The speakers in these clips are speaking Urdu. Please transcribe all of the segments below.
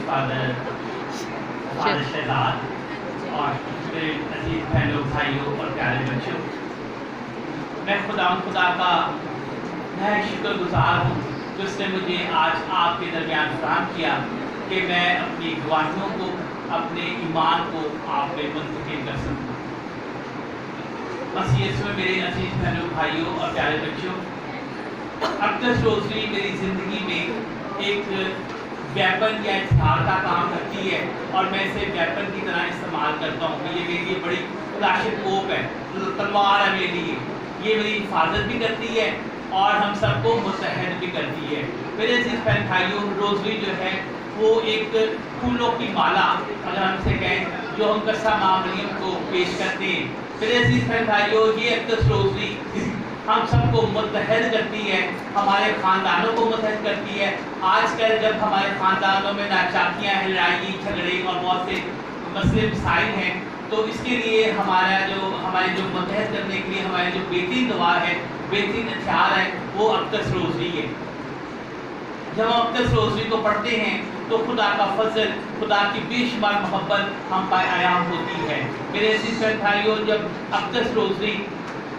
فادر شہزاد اور میرے عزیز بہنوں بھائیوں اور پیارے بچوں، میں خدا کا بہت شکر گزار ہوں جس نے مجھے آج آپ کے درمیان فراہم کیا کہ میں اپنی گواہیوں کو، اپنے ایمان کو آپ میں منتقل کر سکوں۔ مسیح یسوع میں میرے عزیز بہنوں بھائیوں اور پیارے بچوں، اقدس روزری میری زندگی میں ایک ویپن یا ہتھیار کا کام کرتی ہے، اور میں اسے ویپن کی طرح استعمال کرتا ہوں کہ یہ میرے لیے بڑی کلاشن کوپ ہے، تلوار ہے میرے لیے، یہ میری حفاظت بھی کرتی ہے اور ہم سب کو متحد بھی کرتی ہے۔ میرے عزیز بہن بھائیوں، روزری جو ہے وہ ایک پھولوں کی مالا اگر ہم سے کہیں جو ہم قصہ مریم کو پیش کرتے ہیں۔ میرے عزیز بہن بھائیوں، یہ اقدس روزری ہم سب کو متحد کرتی ہے، ہمارے خاندانوں کو متحد کرتی ہے۔ آج کل جب ہمارے خاندانوں میں ناچاکیاں ہیں، لڑائی جھگڑے اور بہت سے مسئلے مسائل ہیں، تو اس کے لیے ہمارے جو متحد کرنے کے لیے ہمارے جو بہترین دوا ہے، بہترین ہتھیار ہے، وہ اقدس روزری ہے۔ جب ہم اقدس روزری کو پڑھتے ہیں تو خدا کا فضل، خدا کی بے شمار محبت ہم پر عیاں ہوتی ہے۔ میرے عزیز بھائیوں، جب اقدس روزری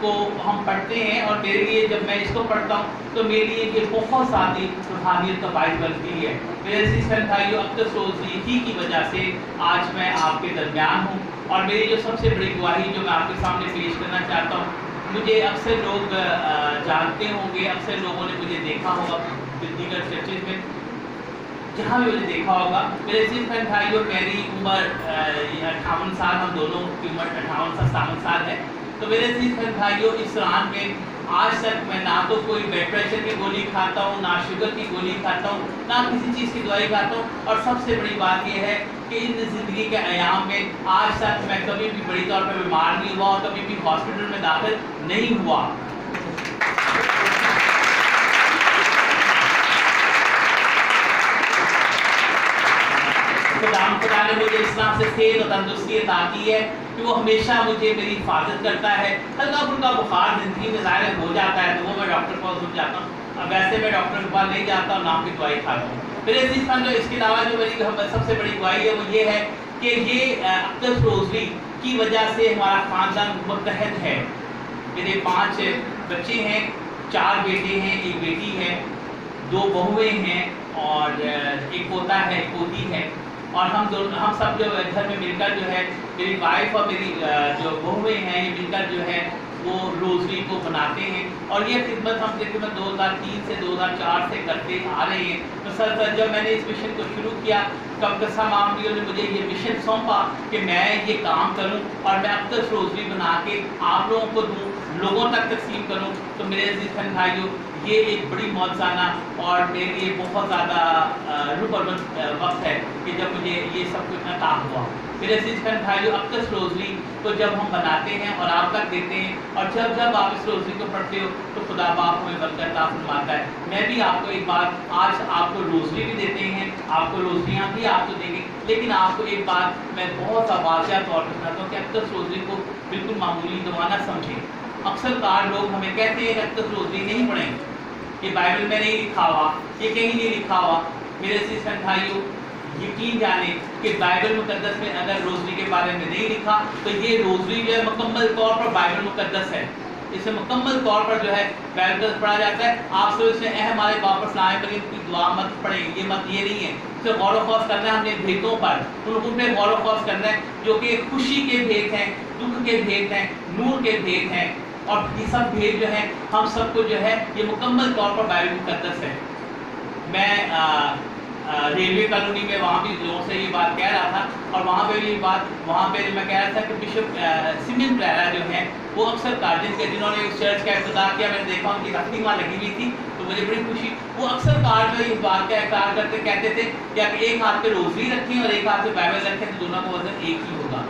کو ہم پڑھتے ہیں اور میرے لیے جب میں اس کو پڑھتا ہوں تو میرے لیے یہ بہت ساری روحانیت کا باعث بنتی ہے۔ میرے عزیز بھائیوں، اقدس روزری ہی کی وجہ سے آج میں آپ کے درمیان ہوں، اور میری جو سب سے بڑی گواہی جو میں آپ کے سامنے پیش کرنا چاہتا ہوں، مجھے اکثر لوگ جانتے ہوں گے، اکثر لوگوں نے مجھے دیکھا ہوگا دیگر چرچز میں، جہاں بھی مجھے دیکھا ہوگا۔ میرے عزیز بھائیوں، میری عمر 58 سال، ہم دونوں کی عمر 58-57 سال ہے۔ تو میرے عزیز بھائیوں، اس دوران میں آج تک میں نہ تو کوئی بلڈ پریشر کی گولی کھاتا ہوں، نہ شوگر کی گولی کھاتا ہوں، نہ کسی چیز کی دوائی کھاتا ہوں، اور سب سے بڑی بات یہ ہے کہ ان زندگی کے ایام میں آج تک میں کبھی بھی بڑی طور پر بیمار نہیں ہوا اور کبھی بھی ہاسپٹل میں داخل نہیں ہوا۔ خدا نے مجھے اس طرح سے صحت اور تندرستی عطا کی ہے کہ وہ ہمیشہ مجھے میری حفاظت کرتا ہے۔ ہلکا پھلکا بخار زندگی میں ظاہر ہو جاتا ہے تو وہ میں ڈاکٹر کے پاس جاتا ہوں، اب ویسے میں ڈاکٹر کے پاس نہیں جاتا ہوں، نام کی دوائی کھاتا ہوں۔ میرے عزیز بھائیوں، اس کے علاوہ جو میری سب سے بڑی گواہی ہے وہ یہ ہے کہ یہ اقدس روزری کی وجہ سے ہمارا خاندان متحد ہے۔ میرے 5 بچے ہیں، 4 بیٹے ہیں، 1 بیٹی ہے، 2 بہویں ہیں اور ایک پوتا ہے، ایک پوتی ہے، اور ہم سب جو گھر میں مل کر جو ہے، میری وائف اور میری جو بہویں ہیں، یہ مل کر جو ہے وہ روزری کو بناتے ہیں، اور یہ خدمت ہم تقریباً 2003 سے 2004 سے کرتے آ رہے ہیں۔ مسلسل جب میں نے اس مشن کو شروع کیا، قدسہ معاملیوں نے مجھے یہ مشن سونپا کہ میں یہ کام کروں اور میں اقدس روزری بنا کے آپ لوگوں کو دوں، لوگوں تک تقسیم کروں۔ تو میرے عزیز بھائیوں، یہ ایک بڑی معجزانہ اور میرے لیے بہت زیادہ روح پرور وقت ہے کہ جب مجھے یہ سب کچھ عطا ہوا۔ میرے عزیز بھائیوں، اقدس روزری کو جب ہم بناتے ہیں اور آپ تک دیتے ہیں، اور جب آپ اس روزری کو پڑھتے ہو تو خدا باپ ہمیں برکت عطا فرماتا ہے۔ میں بھی آپ کو ایک بات، آج آپ کو روزری بھی دیتے ہیں، آپ کو روزریاں بھی آپ کو دیں گے، لیکن آپ کو ایک بات میں بہت سا واضح طور پر سناتا ہوں کہ اقدس روزری کو بالکل معمولی دعا نہ سمجھیں۔ اکثر کار لوگ ہمیں کہتے ہیں کہ اقدس روزری نہیں پڑھیں، یہ بائبل میں نہیں لکھا ہوا، یہ کہیں نہیں لکھا ہوا۔ میرے عزیز بھائیوں، یقین جانیں کہ بائبل مقدس میں اگر روزری کے بارے میں نہیں لکھا تو یہ روزری جو ہے مکمل طور پر بائبل مقدس ہے، اسے مکمل طور پر جو ہے بائبل پڑھا جاتا ہے۔ آپ سے اس میں اے ہمارے باپ پر فلاں پر کی دعا مت پڑھیں، یہ نہیں ہے، اسے غور و خوض کرنا ہے ہم نے بھیتوں پر، ان پہ غور و خوض کرنا ہے جو کہ خوشی کے بھیت ہیں، دکھ کے بھیت ہیں، نور کے بھیت ہیں، اور یہ سب بھیت جو ہیں ہم سب کو جو ہے یہ مکمل طور پر بائبل مقدس ہے۔ میں ریلوے کالونی میں وہاں بھی لوگوں سے یہ بات کہہ رہا تھا، اور وہاں پہ میں کہہ رہا تھا کہ بشپ سیمن پریرا جو ہیں وہ اکثر کارڈن کے جنہوں نے اس چرچ کا ابتدا کیا، میں نے دیکھا ان کی تختی وہاں لگی ہوئی تھی تو مجھے بڑی خوشی، وہ اکثر کارڈ میں اس بات کا اقرار کرتے کہتے تھے کہ اگر ایک ہاتھ پہ روزری رکھیں اور ایک ہاتھ پہ بائبل رکھیں تو دونوں کا وزن ایک ہی ہوگا۔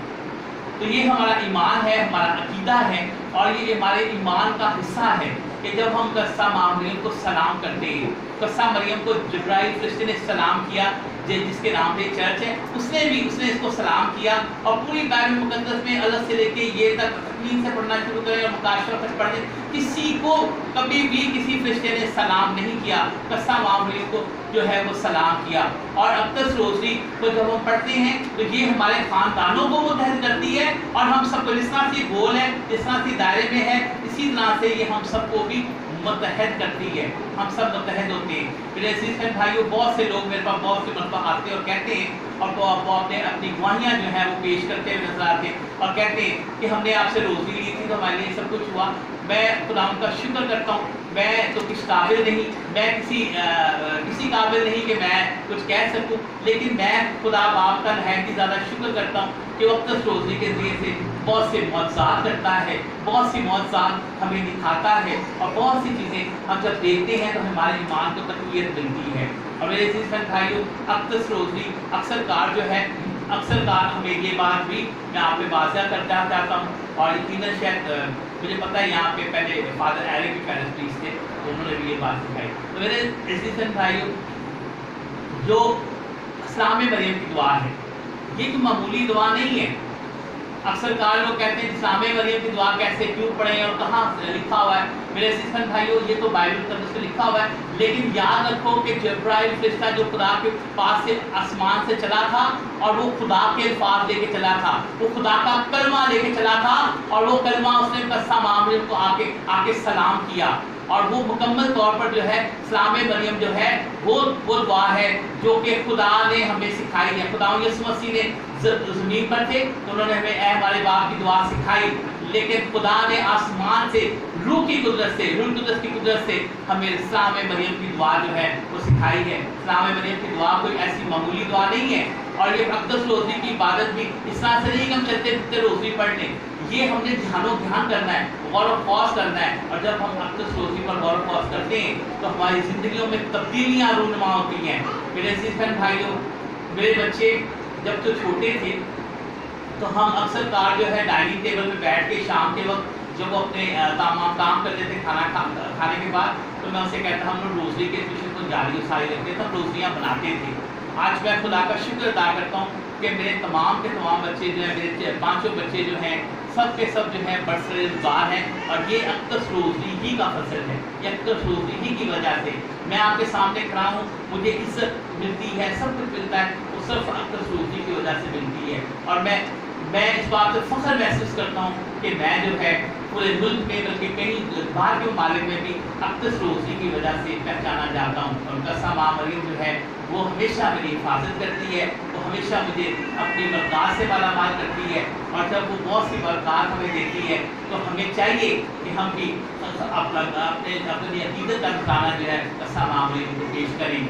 تو یہ ہمارا ایمان ہے، ہمارا عقیدہ ہے، اور یہ ہمارے ایمان کا حصہ ہے کہ جب ہم قصہ مریم کو سلام کرتے ہیں, قصہ مریم کو جبرائیل فرشتے نے سلام کیا, جس کے نام پہ چرچ ہے, اس نے اس کو سلام کیا, اور پوری بائبل مقدس میں الگ سے لے کے یہ تک تکمیل سے پڑھنا شروع کریں اور مکاشفہ تک پڑھیں, کسی کو کبھی بھی کسی فرشتے نے سلام نہیں کیا, قصہ مریم کو جو ہے وہ سلام کیا. اور اقدس روزری کو جب ہم پڑھتے ہیں تو یہ ہمارے خاندانوں کو متحد کرتی ہے, اور ہم سب کو جس طرح سے گول ہے, جس طرح سے دائرے میں ہے, اسی طرح سے یہ ہم سب کو بھی متحد کرتی ہے, ہم سب متحد ہوتے ہیں. میرے عزیز بھائیوں, بہت سے لوگ میرے پاس بہت سے مرتبہ آتے ہیں اور کہتے ہیں, اور وہ اپنی گواہیاں جو ہیں وہ پیش کرتے ہوئے نظر آتے ہیں اور کہتے ہیں کہ ہم نے آپ سے روزی لی تھی تو ہمارے لیے سب کچھ ہوا. میں خدا کا شکر کرتا ہوں, میں تو کس قابل نہیں, میں کسی قابل نہیں کہ میں کچھ کہہ سکوں, لیکن میں خدا باپ کا نہایت ہی زیادہ شکر کرتا ہوں کہ وہ اقدس روزی کے ذریعے سے بہت سے معجزات کرتا ہے, بہت سی معجزات ہمیں دکھاتا ہے, اور بہت سی چیزیں ہم جب دیکھتے ہیں تو ہمارے ایمان کو تقویت ملتی ہے. اور میرے عزیز بھائیوں, اقدس روزی اکثر کار جو ہے, اکثر کار ہمیں یہ بات بھی میں آپ پہ واضح کرنا چاہتا ہوں, اور یقیناً شاید مجھے پتہ ہے یہاں پہ پہلے فادر ایرک بھی پیرس پریسٹ تھے, انہوں نے بھی یہ بات سکھائی. تو میرے عزیز بھائیوں, جو اسلام مریم کی دعا ہے یہ کوئی معمولی دعا نہیں ہے. اکثر کار لوگ کہتے ہیں اسلام مریم کی دعا کیسے, کیوں پڑھیں اور کہاں لکھا ہوا ہے. میرے عزیز بھائیوں, یہ تو بائبل مقدس میں لکھا ہوا ہے, لیکن یاد رکھو کہ جبرائیل فرشتہ جو خدا کے پاس سے آسمان سے چلا تھا, اور وہ خدا کے الفاظ لے کے چلا تھا, وہ خدا کا کلمہ لے کے چلا تھا, اور وہ کلمہ اس نے قصہ مریم کو آ کے سلام کیا. اور وہ مکمل طور پر جو ہے اسلام مریم جو ہے وہ دعا ہے جو کہ خدا نے ہمیں سکھائی ہے. خدا یسوع مسیح نے زمین پر تھے تو انہوں نے ہمیں اے ہمارے باپ کی دعا سکھائی, لیکن خدا نے آسمان سے روح کی قدرت سے, روح القدس کی قدرت سے ہمیں اسلام مریم کی دعا جو ہے وہ سکھائی ہے. اسلام مریم کی دعا کوئی ایسی معمولی دعا نہیں ہے. اور یہ اقدس روزی کی عبادت بھی اس طرح سے نہیں کہ ہم چلتے پھرتے روزی پڑھ لیں, یہ ہم نے دھیان کرنا ہے, غور و خوض کرنا ہے. اور جب ہم اقدس روزی پر غور و خوض کرتے ہیں تو ہماری زندگیوں میں تبدیلیاں رونما ہوتی ہیں. میرے عزیز بہن بھائیوں, میرے بچے جب تو چھوٹے تھے تو ہم اکثر کار جو ہے ڈائننگ ٹیبل پہ بیٹھ کے شام کے وقت جب وہ اپنے کام کرتے تھے کھانے کے بعد, تو میں اسے کہتا ہم لوگ روزری کے مشن کو جاری و ساری رکھتے تھے, ہم روزریاں بناتے تھے. آج میں خدا کا شکر ادا کرتا ہوں کہ میرے تمام کے تمام بچے جو ہیں, میرے 5 بچے جو ہیں, سب کے سب جو ہیں برسرزگار ہیں, اور یہ اقدس روزری ہی کا فضل ہے, یہ اقدس روزری ہی کی وجہ سے میں آپ کے سامنے کھڑا ہوں. مجھے عزت ملتی ہے, سب کچھ ملتا ہے, وہ صرف اقدس روزری کی وجہ سے ملتی ہے. اور میں اس بات سے فخر محسوس کرتا ہوں کہ میں جو ہے پورے ملک میں بلکہ کئی باہر کے ممالک میں بھی اقدس روزی کی وجہ سے پہچانا جاتا ہوں. اور قصہ مریم جو ہے وہ ہمیشہ میری حفاظت کرتی ہے, وہ ہمیشہ مجھے اپنی برکات سے مالا مال کرتی ہے. اور جب وہ بہت سی برکات ہمیں دیتی ہے تو ہمیں چاہیے کہ ہم بھی اپنی عقیدت کا نذرانہ جو ہے قصہ مریم کو پیش کریں.